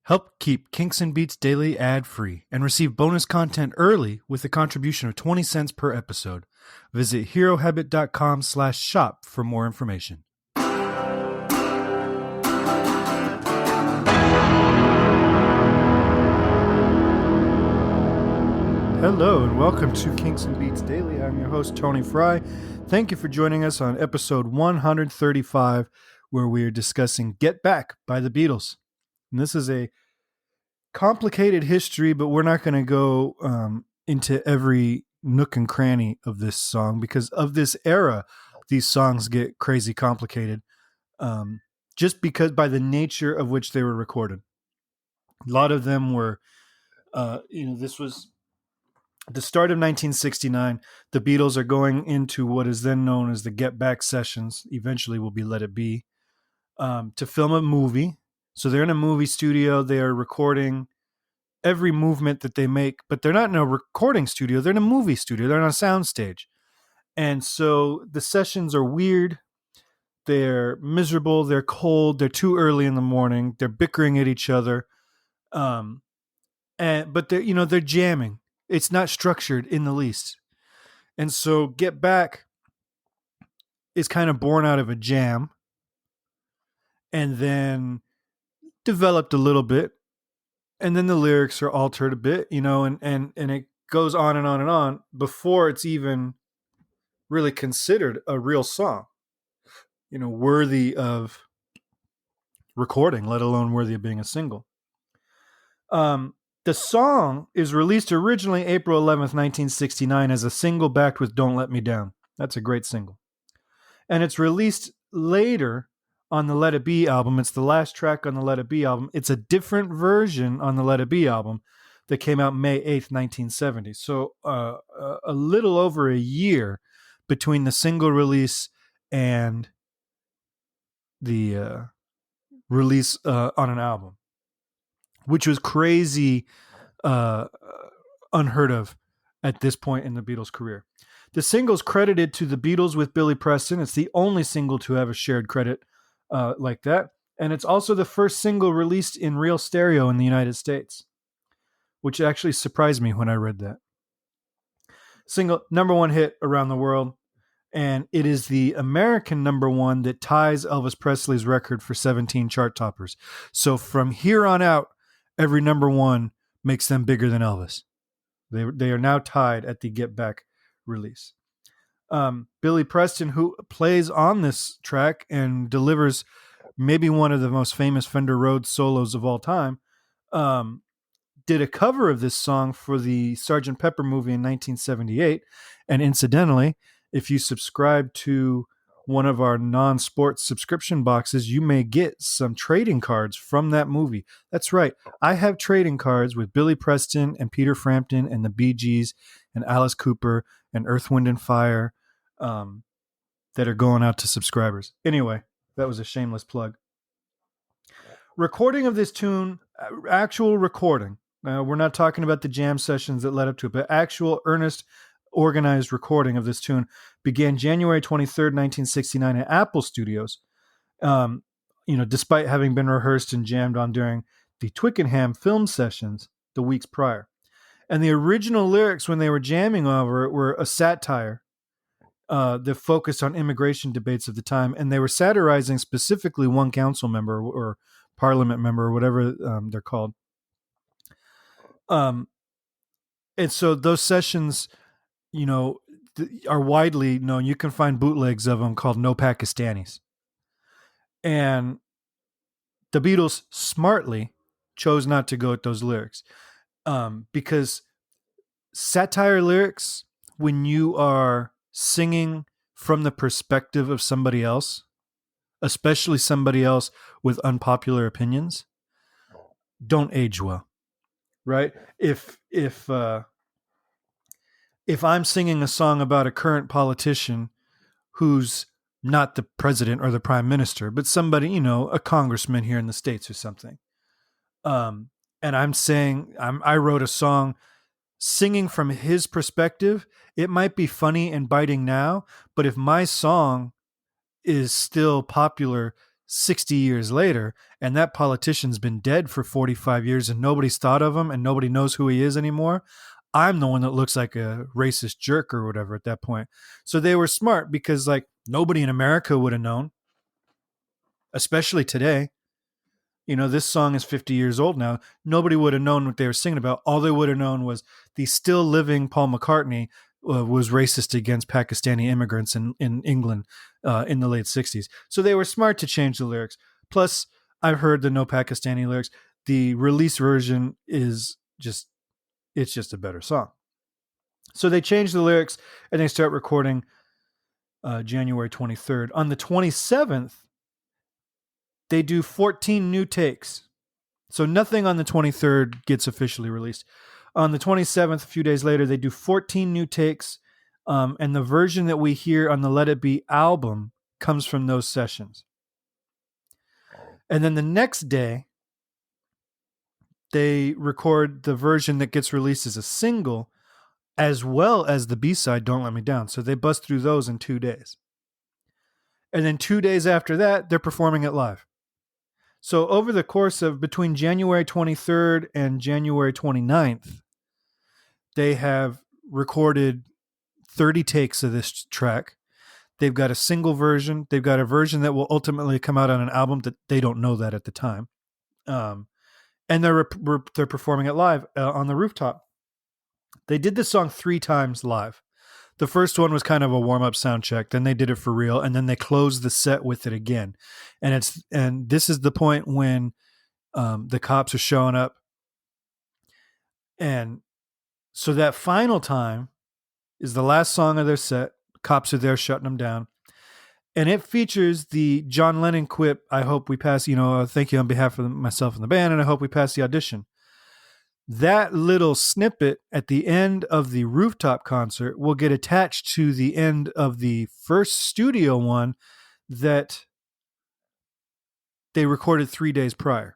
Help keep Kinks and Beats Daily ad-free and receive bonus content early with a contribution of 20 cents per episode. Visit herohabit.com/shop for more information. Hello and welcome to Kinks and Beats Daily. I'm your host, Tony Fry. Thank you for joining us on episode 135, where we are discussing Get Back by the Beatles. And this is a complicated history, but we're not going to go into every nook and cranny of this song because of this era. These songs get crazy complicated just because by the nature of which they were recorded. A lot of them were, this was the start of 1969. The Beatles are going into what is then known as the Get Back sessions. Eventually will be Let It Be, to film a movie. So they're in a movie studio. They are recording every movement that they make, but they're not in a recording studio. They're in a movie studio. They're on a sound stage. And so the sessions are weird. They're miserable. They're cold. They're too early in the morning. They're bickering at each other. But they're jamming. It's not structured in the least. And so Get Back is kind of born out of a jam and then developed a little bit. And then the lyrics are altered a bit, and it goes on and on and on before it's even really considered a real song, worthy of recording, let alone worthy of being a single. The song is released originally April 11th, 1969 as a single backed with Don't Let Me Down. That's a great single. And it's released later on the Let It Be album. It's the last track on the Let It Be album. It's a different version on the Let It Be album that came out May 8th, 1970. So a little over a year between the single release and the release on an album, which was crazy, unheard of at this point in the Beatles' career. The single's credited to the Beatles with Billy Preston. It's the only single to have a shared credit like that. And it's also the first single released in real stereo in the United States, which actually surprised me when I read that. Single, number one hit around the world. And it is the American number one that ties Elvis Presley's record for 17 chart toppers. So from here on out, every number one makes them bigger than Elvis. They are now tied at the Get Back release. Billy Preston, who plays on this track and delivers maybe one of the most famous Fender Rhodes solos of all time, did a cover of this song for the Sgt. Pepper movie in 1978. And incidentally, if you subscribe to one of our non-sports subscription boxes, you may get some trading cards from that movie. That's right. I have trading cards with Billy Preston and Peter Frampton and the Bee Gees and Alice Cooper and Earth, Wind and Fire that are going out to subscribers. Anyway, that was a shameless plug. Recording of this tune, actual recording. We're not talking about the jam sessions that led up to it, but actual earnest organized recording of this tune began January 23rd, 1969 at Apple Studios, despite having been rehearsed and jammed on during the Twickenham film sessions the weeks prior. And the original lyrics when they were jamming over it were a satire that focused on immigration debates of the time, and they were satirizing specifically one council member or parliament member or whatever they're called. And so those sessions are widely known. You can find bootlegs of them called No Pakistanis. And the Beatles smartly chose not to go with those lyrics because satire lyrics, when you are singing from the perspective of somebody else, especially somebody else with unpopular opinions, don't age well, right? If I'm singing a song about a current politician who's not the president or the prime minister, but somebody, a congressman here in the States or something, and I'm saying I wrote a song singing from his perspective, it might be funny and biting now, but if my song is still popular 60 years later, and that politician's been dead for 45 years and nobody's thought of him and nobody knows who he is anymore, I'm the one that looks like a racist jerk or whatever at that point. So they were smart because, like, nobody in America would have known, especially today. This song is 50 years old now. Nobody would have known what they were singing about. All they would have known was the still living Paul McCartney was racist against Pakistani immigrants in England in the late 60s. So they were smart to change the lyrics. Plus, I've heard the no Pakistani lyrics. The release version is it's just a better song. So they changed the lyrics and they start recording January 23rd. On the 27th, they do 14 new takes. So nothing on the 23rd gets officially released. On the 27th, a few days later, they do 14 new takes. And the version that we hear on the Let It Be album comes from those sessions. And then the next day, they record the version that gets released as a single, as well as the B-side, Don't Let Me Down. So they bust through those in 2 days. And then 2 days after that, they're performing it live. So over the course of between January 23rd and January 29th, they have recorded 30 takes of this track. They've got a single version. They've got a version that will ultimately come out on an album that they don't know that at the time. And they're performing it live on the rooftop. They did this song 3 times live. The first one was kind of a warm-up sound check. Then they did it for real, and then they closed the set with it again. And this is the point when the cops are showing up. And so that final time is the last song of their set. Cops are there shutting them down. And it features the John Lennon quip, I hope we pass, thank you on behalf of myself and the band, and I hope we pass the audition. That little snippet at the end of the rooftop concert will get attached to the end of the first studio one that they recorded 3 days prior.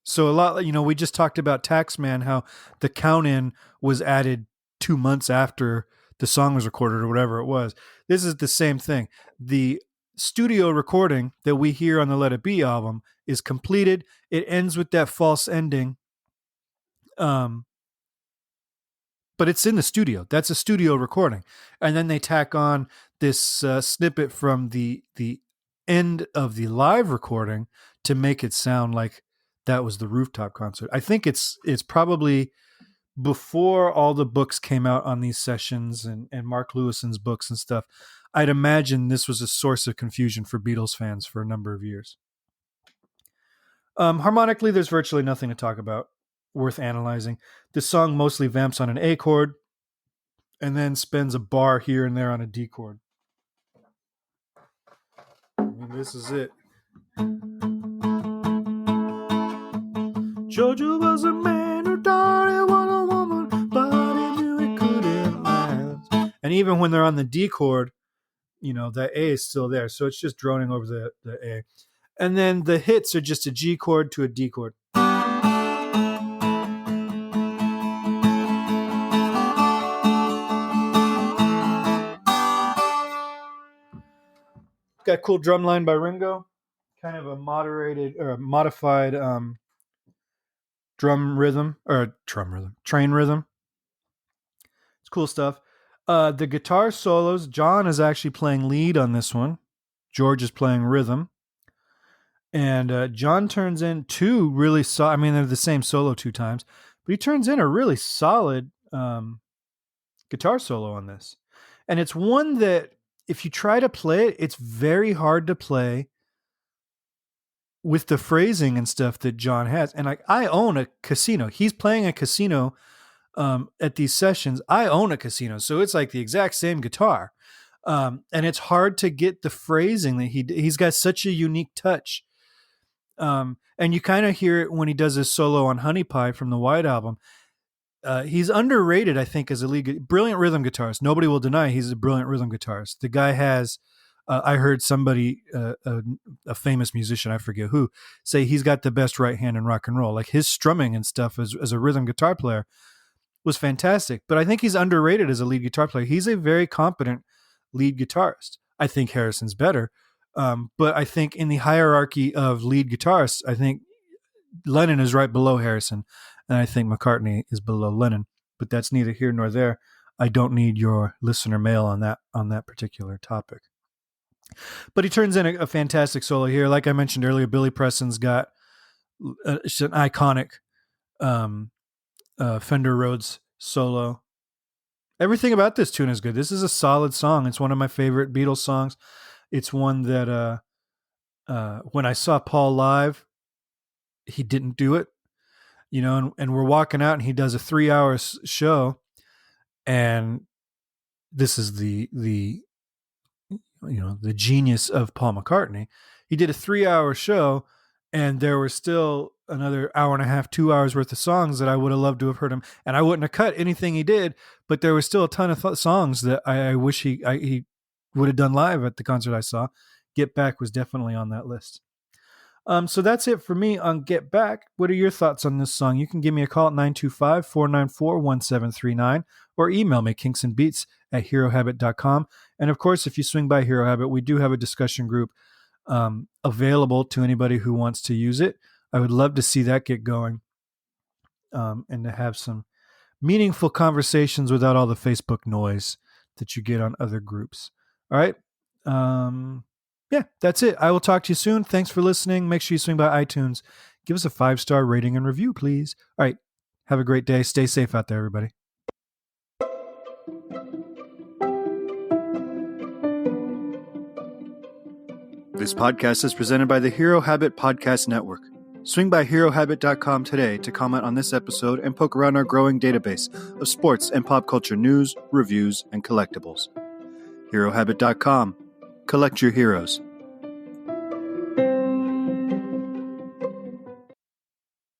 So a lot, we just talked about Taxman, how the count in was added 2 months after the song was recorded or whatever it was. This is the same thing. The studio recording that we hear on the Let It Be album is completed. It ends with that false ending. But it's in the studio. That's a studio recording. And then they tack on this snippet from the end of the live recording to make it sound like that was the rooftop concert. I think it's probably before all the books came out on these sessions and Mark Lewison's books and stuff. I'd imagine this was a source of confusion for Beatles fans for a number of years. Harmonically, there's virtually nothing to talk about worth analyzing. This song mostly vamps on an A chord and then spends a bar here and there on a D chord. And this is it. Georgia was a man who thought he was a woman, but he knew it couldn't last. And even when they're on the D chord, that A is still there. So it's just droning over the A. And then the hits are just a G chord to a D chord. Got a cool drum line by Ringo, kind of a moderated or a modified train rhythm. It's cool stuff. The guitar solos, John is actually playing lead on this one. George is playing rhythm. And John turns in two really solid, they're the same solo 2 times, but he turns in a really solid guitar solo on this. And it's one that, if you try to play it, it's very hard to play with the phrasing and stuff that John has. And I own a casino. He's playing a casino at these sessions. I own a casino. So it's like the exact same guitar. And it's hard to get the phrasing that he's got such a unique touch. And you kind of hear it when he does his solo on Honey Pie from the White Album. He's underrated, I think, as a brilliant rhythm guitarist. Nobody will deny he's a brilliant rhythm guitarist. The guy has, I heard somebody, a famous musician, I forget who, say he's got the best right hand in rock and roll. Like his strumming and stuff as a rhythm guitar player was fantastic. But I think he's underrated as a lead guitar player. He's a very competent lead guitarist. I think Harrison's better. But I think in the hierarchy of lead guitarists, I think Lennon is right below Harrison, and I think McCartney is below Lennon. But that's neither here nor there. I don't need your listener mail on that particular topic. But he turns in a fantastic solo here. Like I mentioned earlier, Billy Preston's got it's an iconic Fender Rhodes solo. Everything about this tune is good. This is a solid song. It's one of my favorite Beatles songs. It's one that when I saw Paul live, he didn't do it, and we're walking out and he does a 3-hour show, and this is the genius of Paul McCartney. He did a 3-hour show, and there was still another hour and a half, 2 hours worth of songs that I would have loved to have heard him, and I wouldn't have cut anything he did, but there was still a ton of songs that I wish he would have done live at the concert I saw. Get Back was definitely on that list. So that's it for me on Get Back. What are your thoughts on this song? You can give me a call at 925-494-1739 or email me, kingsandbeats@herohabit.com. And of course, if you swing by Hero Habit, we do have a discussion group available to anybody who wants to use it. I would love to see that get going and to have some meaningful conversations without all the Facebook noise that you get on other groups. All right. Yeah, that's it. I will talk to you soon. Thanks for listening. Make sure you swing by iTunes. Give us a 5-star rating and review, please. All right. Have a great day. Stay safe out there, everybody. This podcast is presented by the Hero Habit Podcast Network. Swing by HeroHabit.com today to comment on this episode and poke around our growing database of sports and pop culture news, reviews, and collectibles. HeroHabit.com. Collect your heroes.